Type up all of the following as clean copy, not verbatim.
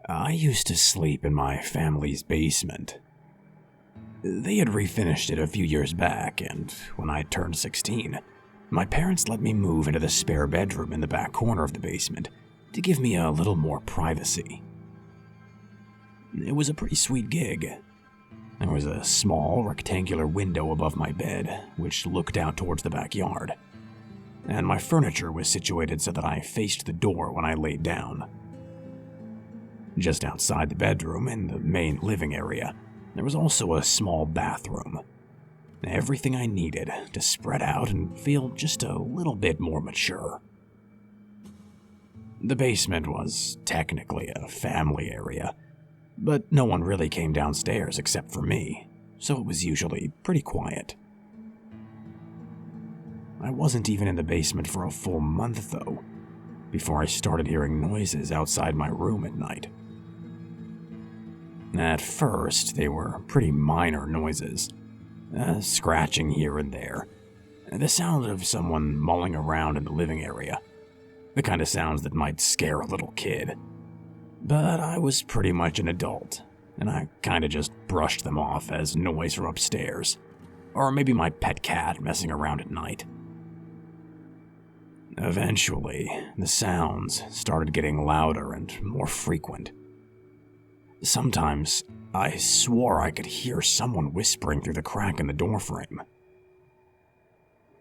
I used to sleep in my family's basement. They had refinished it a few years back, and when I turned 16, my parents let me move into the spare bedroom in the back corner of the basement to give me a little more privacy. It was a pretty sweet gig. There was a small, rectangular window above my bed, which looked out towards the backyard, and my furniture was situated so that I faced the door when I laid down. Just outside the bedroom, in the main living area, there was also a small bathroom. Everything I needed to spread out and feel just a little bit more mature. The basement was technically a family area, but no one really came downstairs except for me, so it was usually pretty quiet. I wasn't even in the basement for a full month, though, before I started hearing noises outside my room at night. At first, they were pretty minor noises, scratching here and there, the sound of someone mulling around in the living area, the kind of sounds that might scare a little kid. But I was pretty much an adult, and I kinda just brushed them off as noise from upstairs, or maybe my pet cat messing around at night. Eventually, the sounds started getting louder and more frequent. Sometimes, I swore I could hear someone whispering through the crack in the doorframe.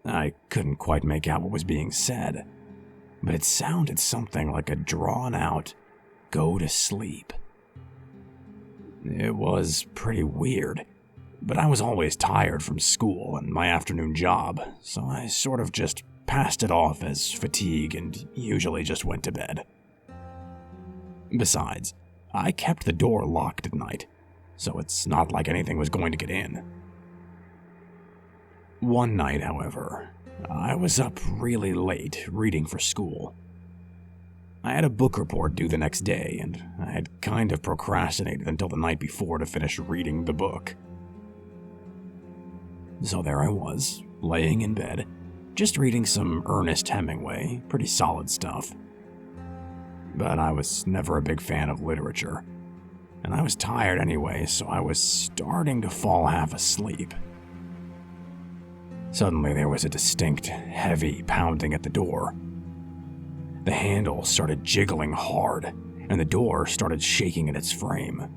I couldn't quite make out what was being said, but it sounded something like a drawn-out, "go to sleep." It was pretty weird, but I was always tired from school and my afternoon job, so I sort of just passed it off as fatigue and usually just went to bed. Besides, I kept the door locked at night, so it's not like anything was going to get in. One night, however, I was up really late reading for school. I had a book report due the next day, and I had kind of procrastinated until the night before to finish reading the book. So there I was, laying in bed, just reading some Ernest Hemingway, pretty solid stuff. But I was never a big fan of literature, and I was tired anyway, so I was starting to fall half asleep. Suddenly there was a distinct, heavy pounding at the door. The handle started jiggling hard, and the door started shaking in its frame.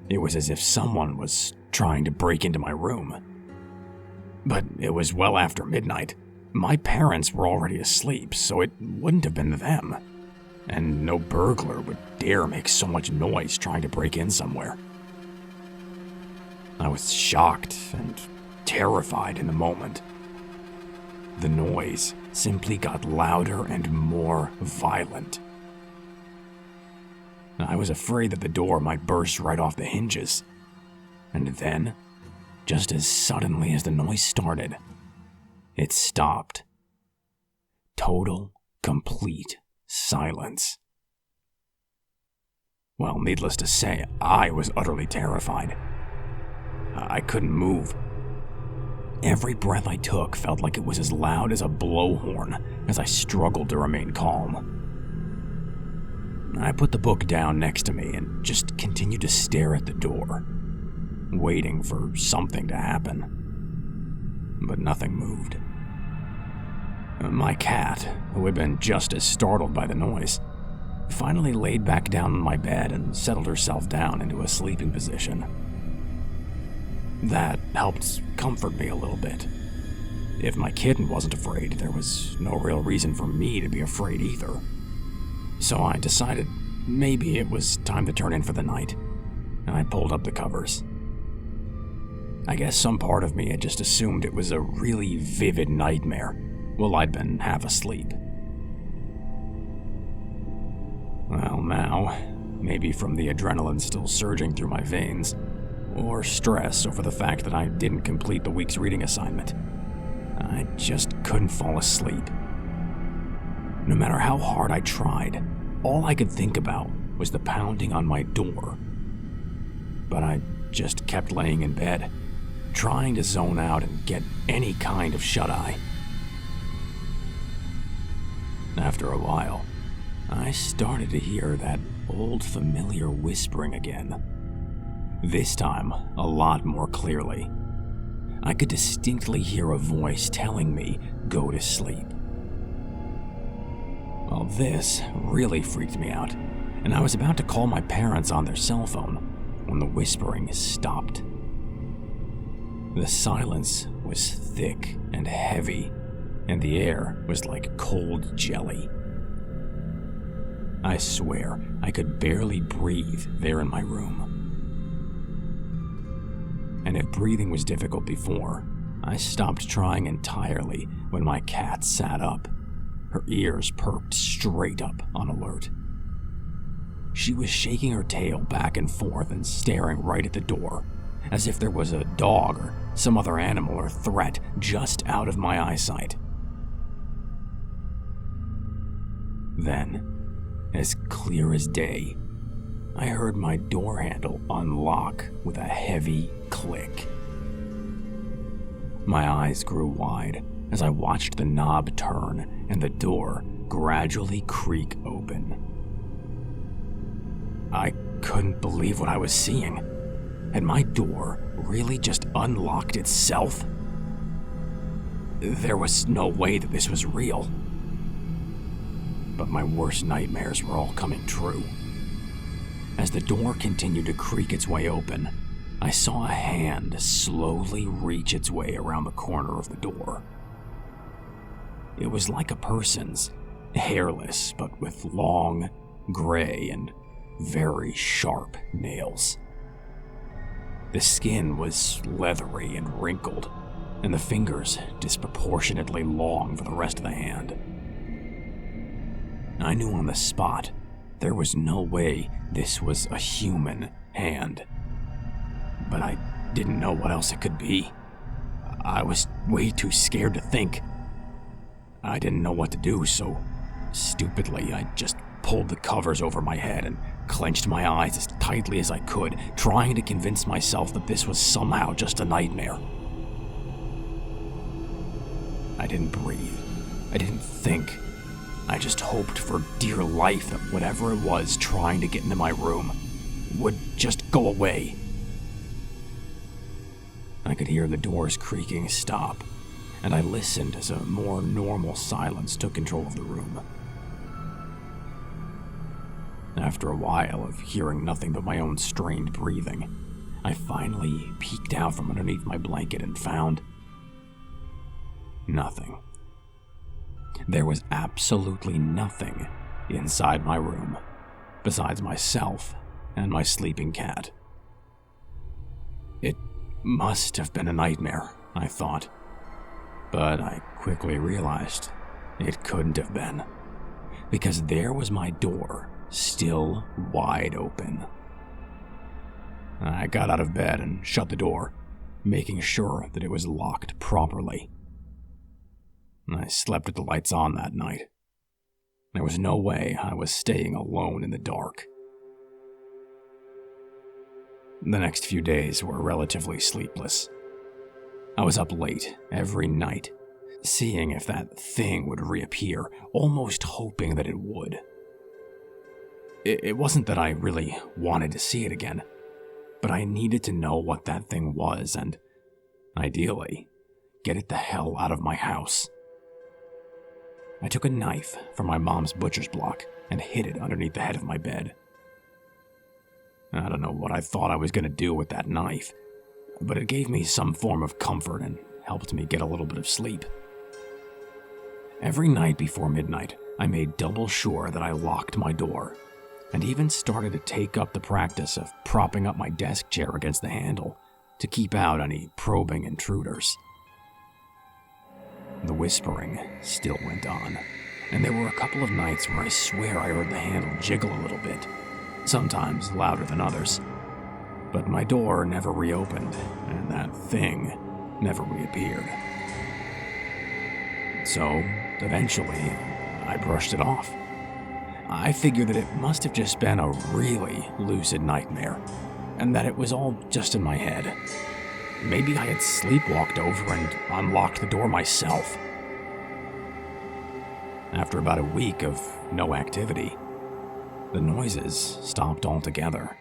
It was as if someone was trying to break into my room. But it was well after midnight. My parents were already asleep, so it wouldn't have been them. And no burglar would dare make so much noise trying to break in somewhere. I was shocked and terrified in the moment. The noise simply got louder and more violent. I was afraid that the door might burst right off the hinges. And then, just as suddenly as the noise started, it stopped. Total, complete silence. Well, needless to say, I was utterly terrified. I couldn't move. Every breath I took felt like it was as loud as a blowhorn as I struggled to remain calm. I put the book down next to me and just continued to stare at the door, waiting for something to happen. But nothing moved. My cat, who had been just as startled by the noise, finally laid back down on my bed and settled herself down into a sleeping position. That helped comfort me a little bit. If my kitten wasn't afraid, there was no real reason for me to be afraid either. So I decided maybe it was time to turn in for the night, and I pulled up the covers. I guess some part of me had just assumed it was a really vivid nightmare while I'd been half asleep. Well, now, maybe from the adrenaline still surging through my veins, or stress over the fact that I didn't complete the week's reading assignment, I just couldn't fall asleep. No matter how hard I tried, all I could think about was the pounding on my door. But I just kept laying in bed, trying to zone out and get any kind of shut-eye. After a while, I started to hear that old familiar whispering again. This time, a lot more clearly. I could distinctly hear a voice telling me, "Go to sleep." Well, this really freaked me out, and I was about to call my parents on their cell phone when the whispering stopped. The silence was thick and heavy, and the air was like cold jelly. I swear I could barely breathe there in my room. And if breathing was difficult before, I stopped trying entirely when my cat sat up, her ears perked straight up on alert. She was shaking her tail back and forth and staring right at the door, as if there was a dog or some other animal or threat just out of my eyesight. Then, as clear as day, I heard my door handle unlock with a heavy click. My eyes grew wide as I watched the knob turn and the door gradually creak open. I couldn't believe what I was seeing. Had my door really just unlocked itself? There was no way that this was real. But my worst nightmares were all coming true. As the door continued to creak its way open, I saw a hand slowly reach its way around the corner of the door. It was like a person's, hairless but with long, gray, and very sharp nails. The skin was leathery and wrinkled, and the fingers disproportionately long for the rest of the hand. I knew on the spot there was no way this was a human hand, but I didn't know what else it could be. I was way too scared to think. I didn't know what to do, so stupidly I just pulled the covers over my head and clenched my eyes as tightly as I could, trying to convince myself that this was somehow just a nightmare. I didn't breathe. I didn't think. I just hoped for dear life that whatever it was trying to get into my room would just go away. I could hear the doors creaking stop, and I listened as a more normal silence took control of the room. After a while of hearing nothing but my own strained breathing, I finally peeked out from underneath my blanket and found nothing. There was absolutely nothing inside my room, besides myself and my sleeping cat. It must have been a nightmare, I thought, but I quickly realized it couldn't have been, because there was my door still wide open. I got out of bed and shut the door, making sure that it was locked properly. I slept with the lights on that night. There was no way I was staying alone in the dark. The next few days were relatively sleepless. I was up late every night, seeing if that thing would reappear, almost hoping that it would. It wasn't that I really wanted to see it again, but I needed to know what that thing was and, ideally, get it the hell out of my house. I took a knife from my mom's butcher's block and hid it underneath the head of my bed. I don't know what I thought I was going to do with that knife, but it gave me some form of comfort and helped me get a little bit of sleep. Every night before midnight, I made double sure that I locked my door, and even started to take up the practice of propping up my desk chair against the handle to keep out any probing intruders. The whispering still went on, and there were a couple of nights where I swear I heard the handle jiggle a little bit, sometimes louder than others. But my door never reopened, and that thing never reappeared. So, eventually, I brushed it off. I figured that it must have just been a really lucid nightmare, and that it was all just in my head. Maybe I had sleepwalked over and unlocked the door myself. after about a week of no activity, the noises stopped altogether.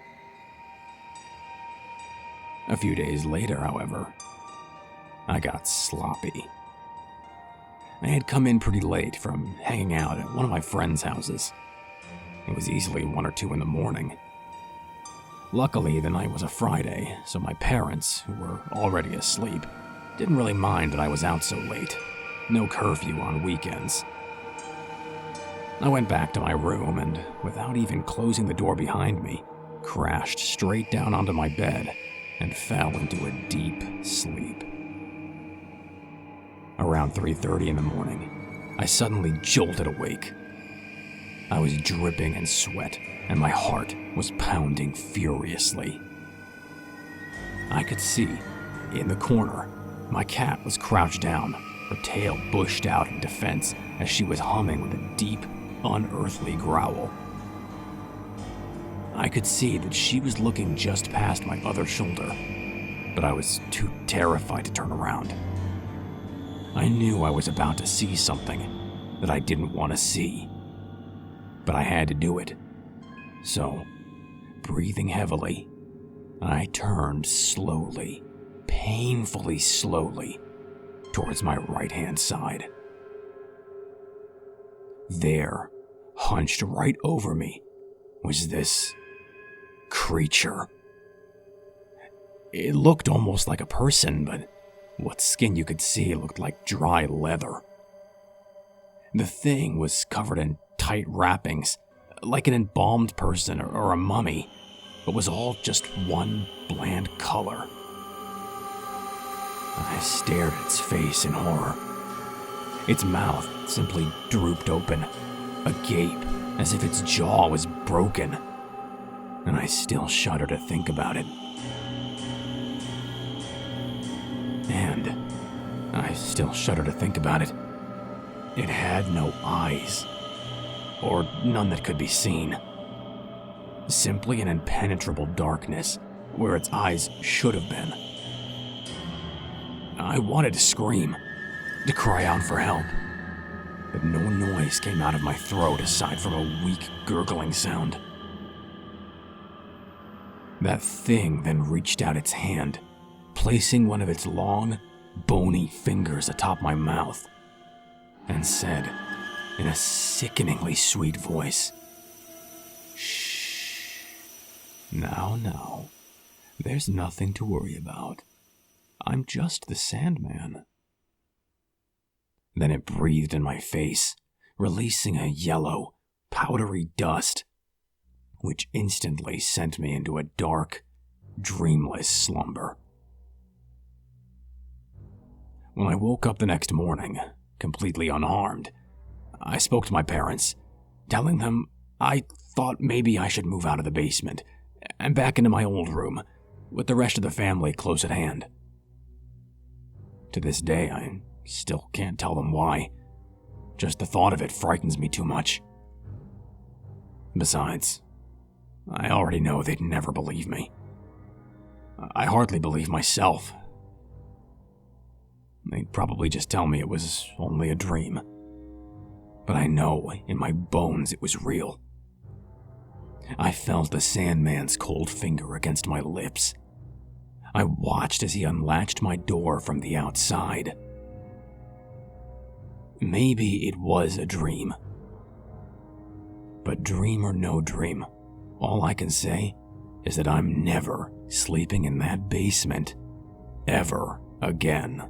A few days later, however, I got sloppy. I had come in pretty late from hanging out at one of my friends' houses. It was easily 1 or 2 in the morning. Luckily, the night was a Friday, so my parents, who were already asleep, didn't really mind that I was out so late. No curfew on weekends. I went back to my room and, without even closing the door behind me, crashed straight down onto my bed and fell into a deep sleep. Around 3:30 in the morning, I suddenly jolted awake. I was dripping in sweat, and my heart was pounding furiously. I could see, in the corner, my cat was crouched down, her tail bushed out in defense as she was humming with a deep, unearthly growl. I could see that she was looking just past my other shoulder, but I was too terrified to turn around. I knew I was about to see something that I didn't want to see, but I had to do it. So, breathing heavily, I turned slowly, painfully slowly, towards my right-hand side. There, hunched right over me, was this creature. It looked almost like a person, but what skin you could see looked like dry leather. The thing was covered in tight wrappings, like an embalmed person or a mummy, but was all just one bland color. I stared at its face in horror. Its mouth simply drooped open, agape, as if its jaw was broken, and I still shudder to think about it. It had no eyes, or none that could be seen. Simply an impenetrable darkness where its eyes should have been. I wanted to scream, to cry out for help, but no noise came out of my throat aside from a weak, gurgling sound. That thing then reached out its hand, placing one of its long, bony fingers atop my mouth, and said, in a sickeningly sweet voice, "Shh. Now, there's nothing to worry about. I'm just the Sandman." Then it breathed in my face, releasing a yellow, powdery dust, which instantly sent me into a dark, dreamless slumber. When I woke up the next morning, completely unharmed, I spoke to my parents, telling them I thought maybe I should move out of the basement and back into my old room, with the rest of the family close at hand. To this day, I still can't tell them why. Just the thought of it frightens me too much. Besides, I already know they'd never believe me. I hardly believe myself. They'd probably just tell me it was only a dream. But I know in my bones it was real. I felt the Sandman's cold finger against my lips. I watched as he unlatched my door from the outside. Maybe it was a dream. But dream or no dream, all I can say is that I'm never sleeping in that basement ever again.